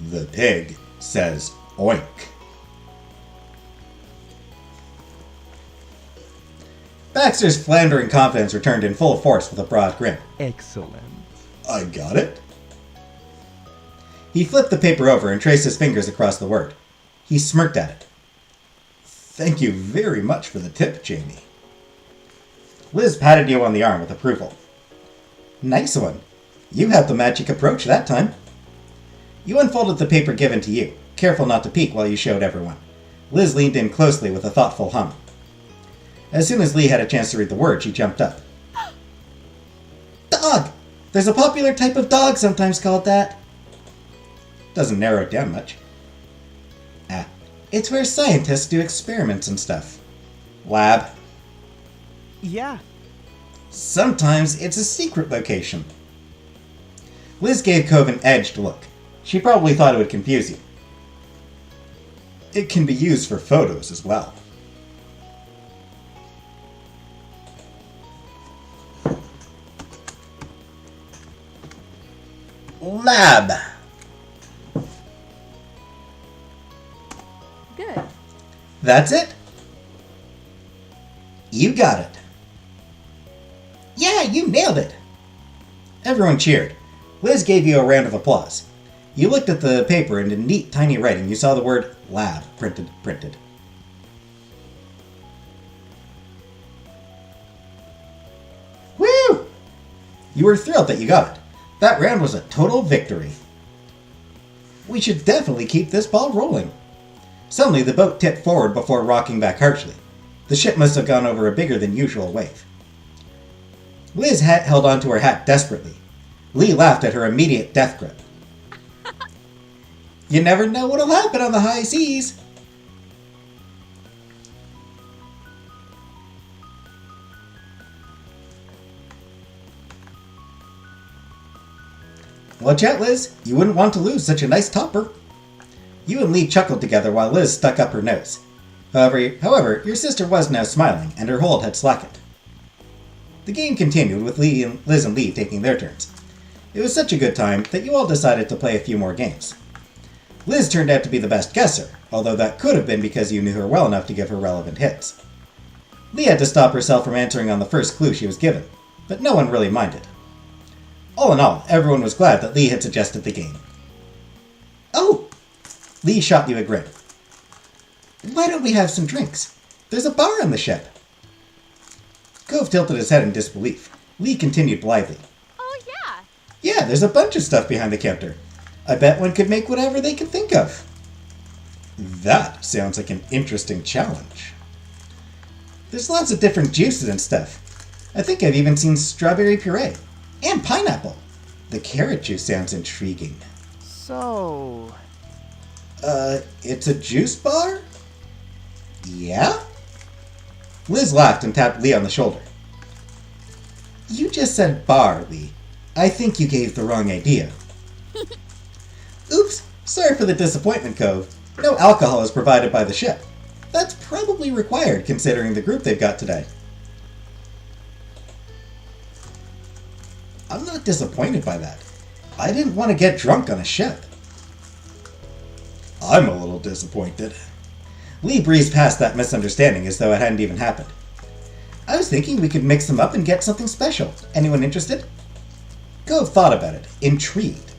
S1: The pig says oink. Baxter's floundering confidence returned in full force with a broad grin.
S3: Excellent.
S1: I got it. He flipped the paper over and traced his fingers across the word. He smirked at it. Thank you very much for the tip, Jamie. Liz patted you on the arm with approval. Nice one. You had the magic approach that time. You unfolded the paper given to you, careful not to peek while you showed everyone. Liz leaned in closely with a thoughtful hum. As soon as Lee had a chance to read the word, she jumped up. Dog! There's a popular type of dog sometimes called that. Doesn't narrow it down much. Ah, it's where scientists do experiments and stuff. Lab.
S3: Yeah.
S1: Sometimes it's a secret location. Liz gave Cove an edged look. She probably thought it would confuse you. It can be used for photos as well. Lab.
S2: Good.
S1: That's it? You got it. you nailed it! Everyone cheered. Liz gave you a round of applause. You looked at the paper and in neat tiny writing you saw the word lab printed. Woo! You were thrilled that you got it. That round was a total victory. We should definitely keep this ball rolling. Suddenly the boat tipped forward before rocking back harshly. The ship must have gone over a bigger than usual wave. Liz held onto her hat desperately. Lee laughed at her immediate death grip. You never know what'll happen on the high seas. Watch out, Liz. You wouldn't want to lose such a nice topper. You and Lee chuckled together while Liz stuck up her nose. However, your sister was now smiling, and her hold had slackened. The game continued with Liz and Lee taking their turns. It was such a good time that you all decided to play a few more games. Liz turned out to be the best guesser, although that could have been because you knew her well enough to give her relevant hints. Lee had to stop herself from answering on the first clue she was given, but no one really minded. All in all, everyone was glad that Lee had suggested the game. Oh! Lee shot you a grin. Why don't we have some drinks? There's a bar on the ship. Cove tilted his head in disbelief. Lee continued blithely.
S2: Oh, yeah.
S1: Yeah, there's a bunch of stuff behind the counter. I bet one could make whatever they can think of. That sounds like an interesting challenge. There's lots of different juices and stuff. I think I've even seen strawberry puree. And pineapple. The carrot juice sounds intriguing.
S3: So...
S1: It's a juice bar? Yeah? Liz laughed and tapped Lee on the shoulder. You just said bar, Lee. I think you gave the wrong idea. Oops, sorry for the disappointment, Cove. No alcohol is provided by the ship. That's probably required considering the group they've got today. I'm not disappointed by that. I didn't want to get drunk on a ship. I'm a little disappointed. Lee breezed past that misunderstanding as though it hadn't even happened. I was thinking we could mix them up and get something special. Anyone interested? Cove thought about it, intrigued.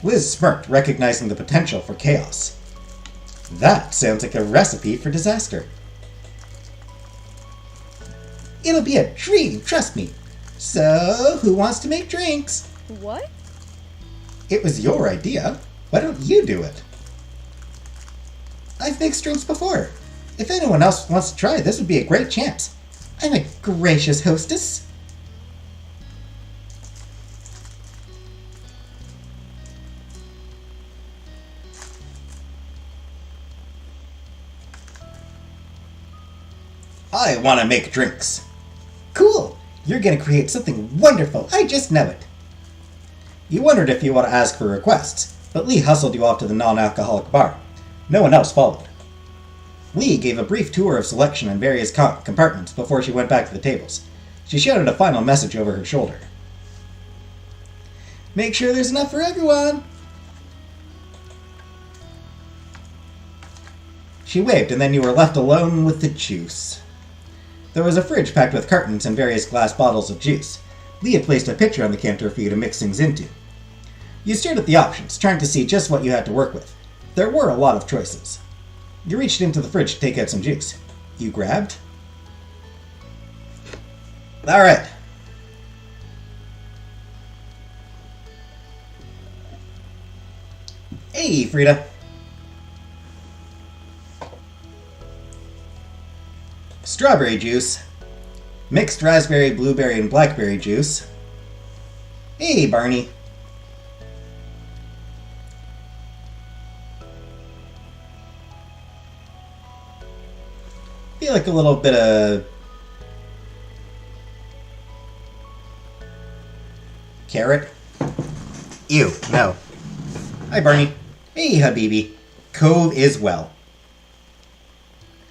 S1: Liz smirked, recognizing the potential for chaos. That sounds like a recipe for disaster. It'll be a dream, trust me. So, who wants to make drinks?
S2: What?
S1: It was your idea. Why don't you do it? I've mixed drinks before. If anyone else wants to try, this would be a great chance. I'm a gracious hostess. I want to make drinks. Cool! You're going to create something wonderful. I just know it. You wondered if you want to ask for requests, but Lee hustled you off to the non-alcoholic bar. No one else followed. Lee gave a brief tour of selection in various compartments before she went back to the tables. She shouted a final message over her shoulder. Make sure there's enough for everyone! She waved, and then you were left alone with the juice. There was a fridge packed with cartons and various glass bottles of juice. Lee had placed a pitcher on the counter for you to mix things into. You stared at the options, trying to see just what you had to work with. There were a lot of choices. You reached into the fridge to take out some juice. You grabbed? Alright. Hey, Frida. Strawberry juice. Mixed raspberry, blueberry, and blackberry juice. Hey, Barney. Feel like a little bit of carrot. Ew, no. Hi, Barney. Hey, Habibi. Cove is well.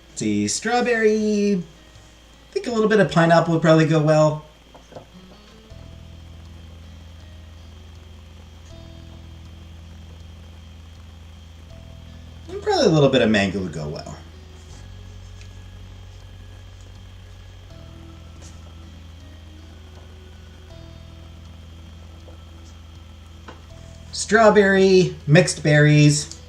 S1: Let's see, strawberry. I think a little bit of pineapple would probably go well. And probably a little bit of mango would go well. Strawberry, mixed berries,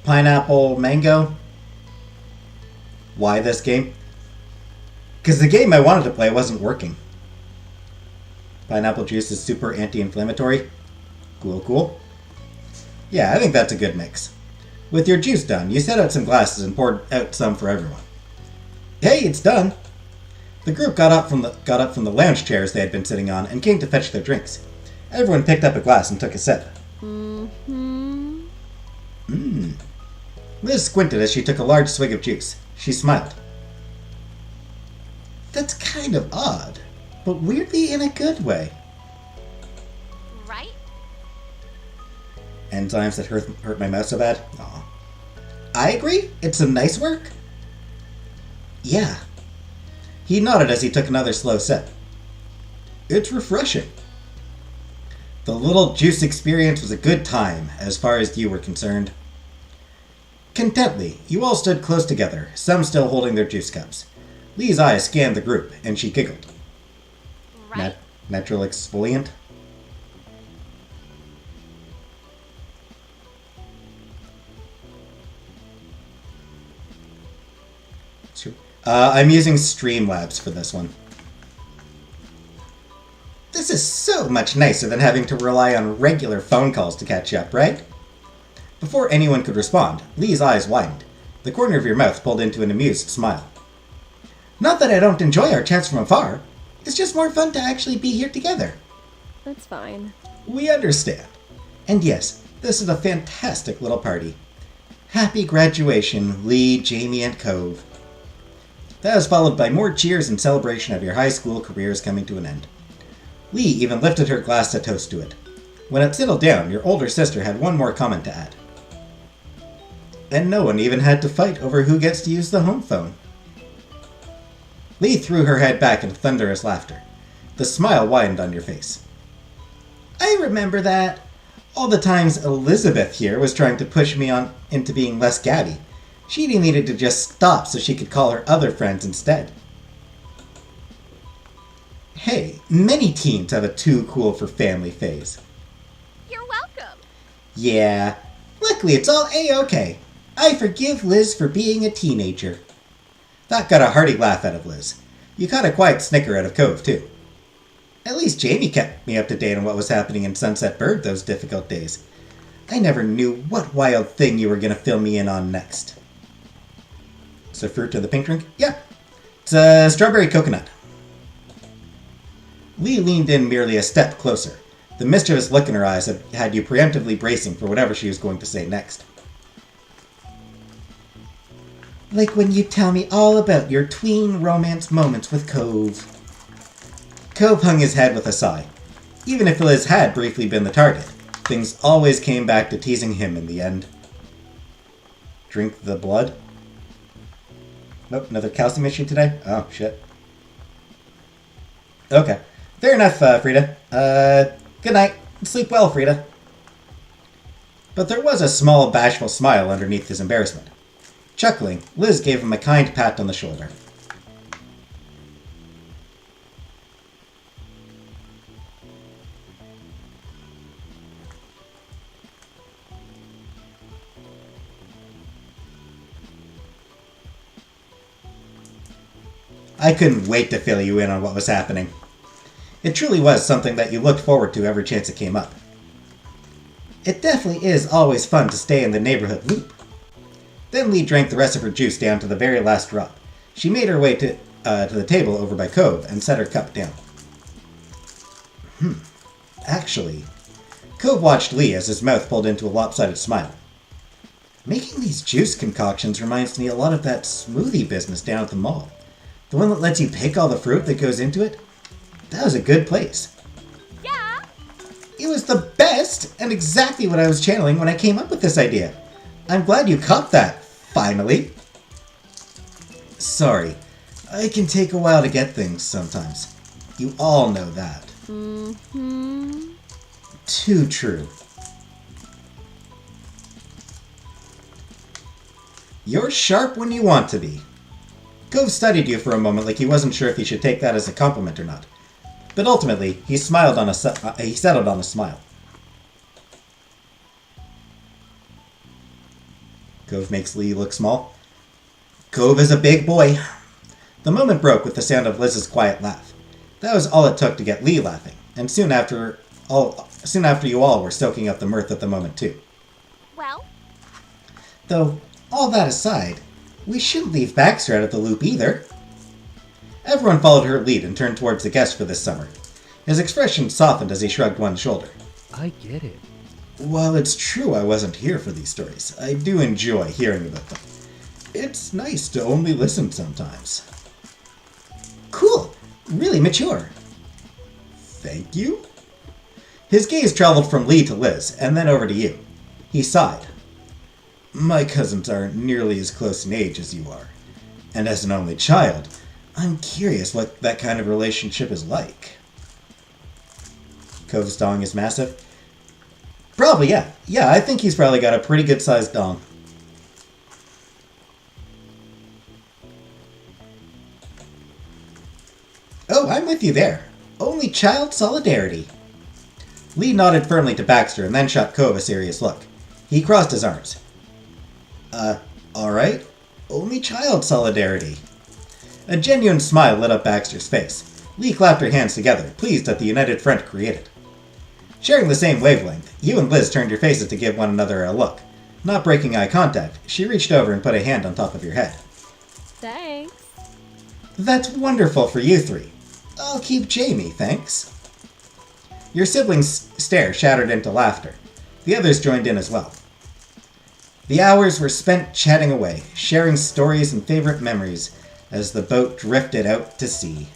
S1: pineapple, mango. Why this game? Because the game I wanted to play wasn't working. Pineapple juice is super anti-inflammatory. Cool. Yeah, I think that's a good mix. With your juice done, you set out some glasses and poured out some for everyone. Hey, it's done! The group got up from the lounge chairs they had been sitting on and came to fetch their drinks. Everyone picked up a glass and took a sip. Liz squinted as she took a large swig of juice. She smiled. That's kind of odd, but weirdly in a good way.
S2: Right?
S1: Enzymes that hurt my mouth so bad? Aw. I agree. It's some nice work. Yeah. He nodded as he took another slow sip. It's refreshing. The little juice experience was a good time, as far as you were concerned. Contently, you all stood close together, some still holding their juice cups. Lee's eyes scanned the group, and she giggled.
S2: Right?
S1: Natural exfoliant? Sure. I'm using Streamlabs for this one. This is so much nicer than having to rely on regular phone calls to catch up, right? Before anyone could respond, Lee's eyes widened. The corner of your mouth pulled into an amused smile. Not that I don't enjoy our chats from afar. It's just more fun to actually be here together.
S4: That's fine.
S1: We understand. And yes, this is a fantastic little party. Happy graduation, Lee, Jamie, and Cove. That was followed by more cheers in celebration of your high school careers coming to an end. Lee even lifted her glass to toast to it. When it settled down, your older sister had one more comment to add. And no one even had to fight over who gets to use the home phone. Lee threw her head back in thunderous laughter. The smile widened on your face. I remember that. All the times Elizabeth here was trying to push me on into being less Gabby. She needed to just stop so she could call her other friends instead. Hey, many teens have a too cool for family phase.
S2: You're welcome.
S1: Yeah, luckily it's all A-okay. I forgive Liz for being a teenager. That got a hearty laugh out of Liz. You caught a quiet snicker out of Cove, too. At least Jamie kept me up to date on what was happening in Sunset Bird those difficult days. I never knew what wild thing you were going to fill me in on next. Is there fruit to the pink drink? Yeah. It's a strawberry coconut. Lee leaned in merely a step closer. The mischievous look in her eyes had you preemptively bracing for whatever she was going to say next. Like when you tell me all about your tween romance moments with Cove. Cove hung his head with a sigh. Even if Liz had briefly been the target, things always came back to teasing him in the end. Drink the blood? Nope, another calcium issue today? Oh, shit. Okay. Fair enough, Frida. Good night. Sleep well, Frida. But there was a small, bashful smile underneath his embarrassment. Chuckling, Liz gave him a kind pat on the shoulder. I couldn't wait to fill you in on what was happening. It truly was something that you looked forward to every chance it came up. It definitely is always fun to stay in the neighborhood loop. Then Lee drank the rest of her juice down to the very last drop. She made her way to the table over by Cove and set her cup down. Actually, Cove watched Lee as his mouth pulled into a lopsided smile. Making these juice concoctions reminds me a lot of that smoothie business down at the mall. The one that lets you pick all the fruit that goes into it? That was a good place.
S2: Yeah.
S1: It was the best, and exactly what I was channeling when I came up with this idea. I'm glad you caught that, finally. Sorry, I can take a while to get things sometimes. You all know that. Too true. You're sharp when you want to be. Cove studied you for a moment like he wasn't sure if he should take that as a compliment or not. But ultimately, he settled on a smile. Cove makes Lee look small. Cove is a big boy. The moment broke with the sound of Liz's quiet laugh. That was all it took to get Lee laughing, and soon after you all were soaking up the mirth at the moment too.
S2: Well,
S1: Though, all that aside, we shouldn't leave Baxter out of the loop either. Everyone followed her lead and turned towards the guest for this summer. His expression softened as he shrugged one shoulder.
S3: I get it.
S1: While it's true I wasn't here for these stories, I do enjoy hearing about them. It's nice to only listen sometimes. Cool! Really mature. Thank you? His gaze traveled from Lee to Liz, and then over to you. He sighed. My cousins aren't nearly as close in age as you are. And as an only child, I'm curious what that kind of relationship is like. Cove's dong is massive. Probably, yeah. Yeah, I think he's probably got a pretty good-sized dong. Oh, I'm with you there. Only child solidarity. Lee nodded firmly to Baxter and then shot Cove a serious look. He crossed his arms. Alright. Only child solidarity. A genuine smile lit up Baxter's face. Lee clapped her hands together, pleased at the united front created. Sharing the same wavelength, you and Liz turned your faces to give one another a look. Not breaking eye contact, she reached over and put a hand on top of your head.
S2: thanks.
S1: That's wonderful for you three. I'll keep Jamie, thanks. Your siblings' stare shattered into laughter. The others joined in as well. The hours were spent chatting away, sharing stories and favorite memories as the boat drifted out to sea.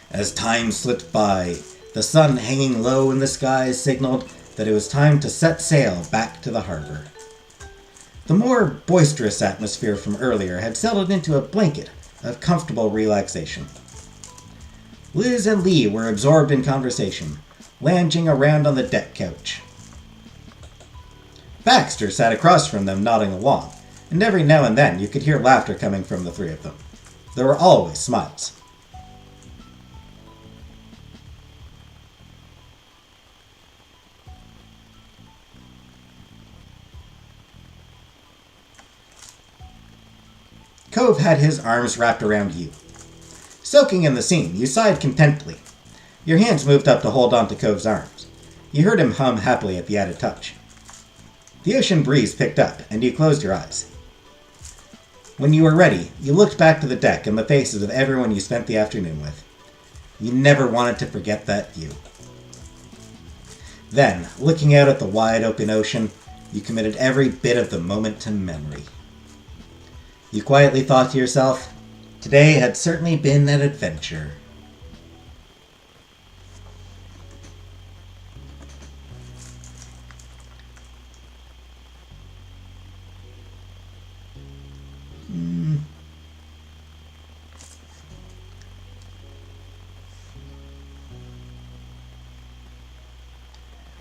S1: As time slipped by, the sun hanging low in the sky signaled that it was time to set sail back to the harbor. The more boisterous atmosphere from earlier had settled into a blanket of comfortable relaxation. Liz and Lee were absorbed in conversation, lounging around on the deck couch. Baxter sat across from them nodding along, and every now and then you could hear laughter coming from the three of them. There were always smiles. Cove had his arms wrapped around you. Soaking in the scene, you sighed contentedly. Your hands moved up to hold on to Cove's arms. You heard him hum happily at the added touch. The ocean breeze picked up, and you closed your eyes. When you were ready, you looked back to the deck and the faces of everyone you spent the afternoon with. You never wanted to forget that view. Then, looking out at the wide open ocean, you committed every bit of the moment to memory. You quietly thought to yourself, today had certainly been an adventure.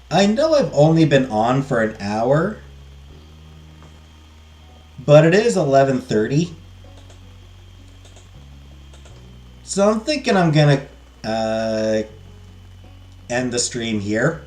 S1: I know I've only been on for an hour, but it is 11:30. So I'm thinking I'm gonna end the stream here.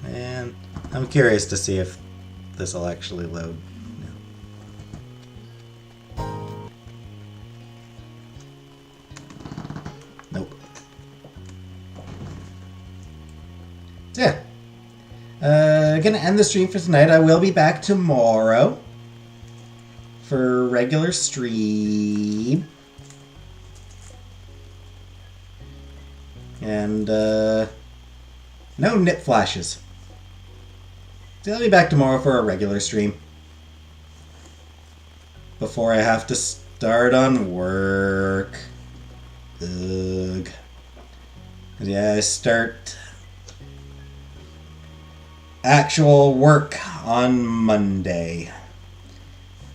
S1: And I'm curious to see if this will actually load. Nope. So yeah. Gonna end the stream for tonight. I will be back tomorrow for regular stream. And no nip flashes. So I'll be back tomorrow for a regular stream. Before I have to start on work. Ugh. Yeah, I start actual work on Monday.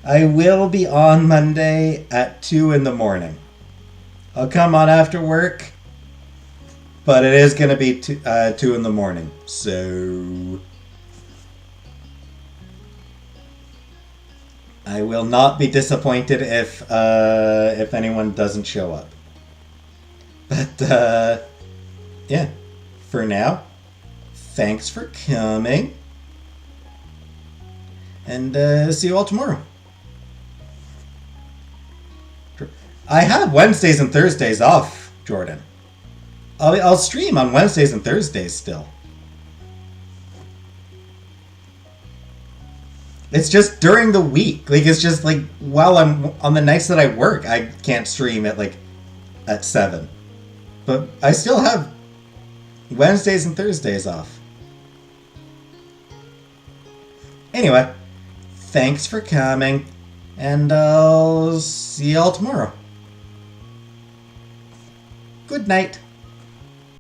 S1: I will be on Monday at 2 in the morning. I'll come on after work, but it is going to be 2 in the morning. So I will not be disappointed if anyone doesn't show up. But yeah, for now, thanks for coming, and see you all tomorrow. I have Wednesdays and Thursdays off, Jordan. I'll stream on Wednesdays and Thursdays still. It's just during the week. Like, it's just like while I'm on the nights that I work, I can't stream at 7. But I still have Wednesdays and Thursdays off. Anyway, thanks for coming, and I'll see y'all tomorrow. Good night.